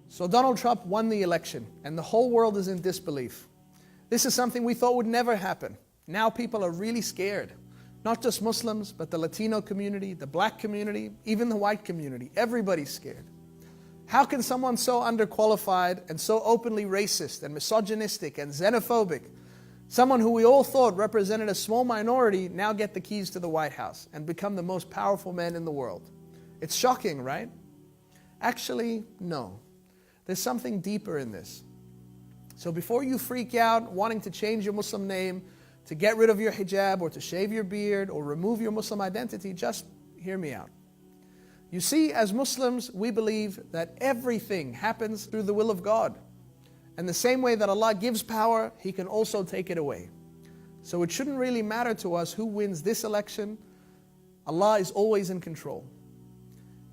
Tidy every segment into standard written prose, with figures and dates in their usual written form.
So Donald Trump won the election, and the whole world is in disbelief. This is something we thought would never happen. Now people are really scared. Not just Muslims, but the Latino community, the black community, even the white community. Everybody's scared. How can someone so underqualified and so openly racist and misogynistic and xenophobic, someone who we all thought represented a small minority, now get the keys to the White House and become the most powerful man in the world? It's shocking, right? Actually, no. There's something deeper in this. So before you freak out wanting to change your Muslim name, to get rid of your hijab, or to shave your beard, or remove your Muslim identity, just hear me out. You see, as Muslims, we believe that everything happens through the will of God. And the same way that Allah gives power, He can also take it away. So it shouldn't really matter to us who wins this election. Allah is always in control.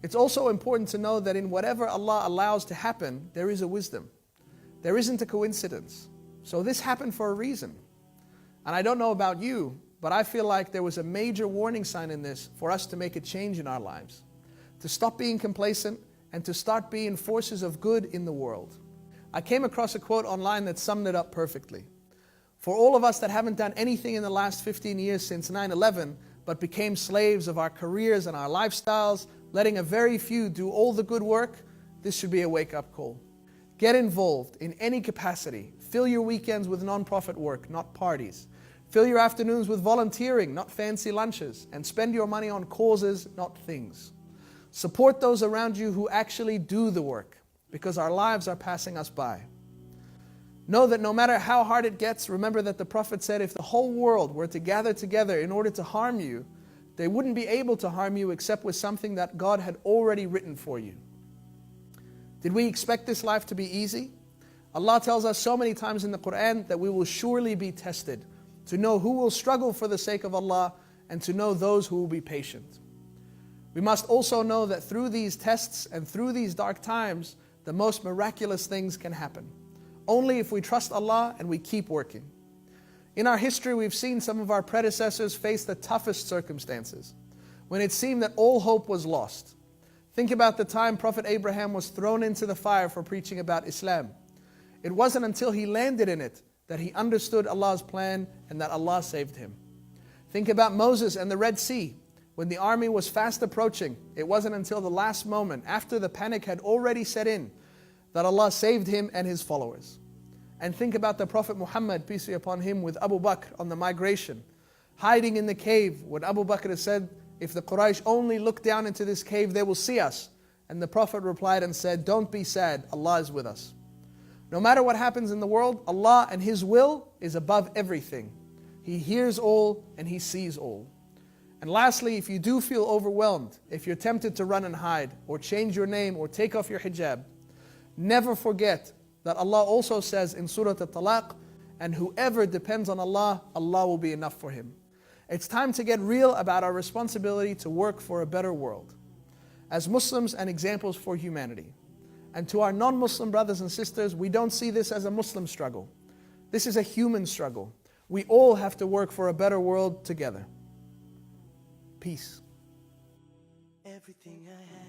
It's also important to know that in whatever Allah allows to happen, there is a wisdom. There isn't a coincidence. So this happened for a reason. And I don't know about you, but I feel like there was a major warning sign in this for us to make a change in our lives, to stop being complacent and to start being forces of good in the world. I came across a quote online that summed it up perfectly. For all of us that haven't done anything in the last 15 years since 9/11, but became slaves of our careers and our lifestyles, letting a very few do all the good work, this should be a wake-up call. Get involved in any capacity. Fill your weekends with non-profit work, not parties. Fill your afternoons with volunteering, not fancy lunches. And spend your money on causes, not things. Support those around you who actually do the work, because our lives are passing us by. Know that no matter how hard it gets, remember that the Prophet said if the whole world were to gather together in order to harm you, they wouldn't be able to harm you except with something that God had already written for you. Did we expect this life to be easy? Allah tells us so many times in the Quran that we will surely be tested, to know who will struggle for the sake of Allah and to know those who will be patient. We must also know that through these tests and through these dark times, the most miraculous things can happen. Only if we trust Allah and we keep working. In our history, we've seen some of our predecessors face the toughest circumstances, when it seemed that all hope was lost. Think about the time Prophet Abraham was thrown into the fire for preaching about Islam. It wasn't until he landed in it that he understood Allah's plan and that Allah saved him. Think about Moses and the Red Sea. When the army was fast approaching, it wasn't until the last moment, after the panic had already set in, that Allah saved him and his followers. And think about the Prophet Muhammad, peace be upon him, with Abu Bakr on the migration, hiding in the cave, when Abu Bakr said, if the Quraysh only look down into this cave, they will see us. And the Prophet replied and said, don't be sad, Allah is with us. No matter what happens in the world, Allah and His will is above everything. He hears all and He sees all. And lastly, if you do feel overwhelmed, if you're tempted to run and hide, or change your name, or take off your hijab, never forget that Allah also says in Surah At-Talaq, and whoever depends on Allah, Allah will be enough for him. It's time to get real about our responsibility to work for a better world, as Muslims and examples for humanity. And to our non-Muslim brothers and sisters, we don't see this as a Muslim struggle. This is a human struggle. We all have to work for a better world together. Peace. Everything I have.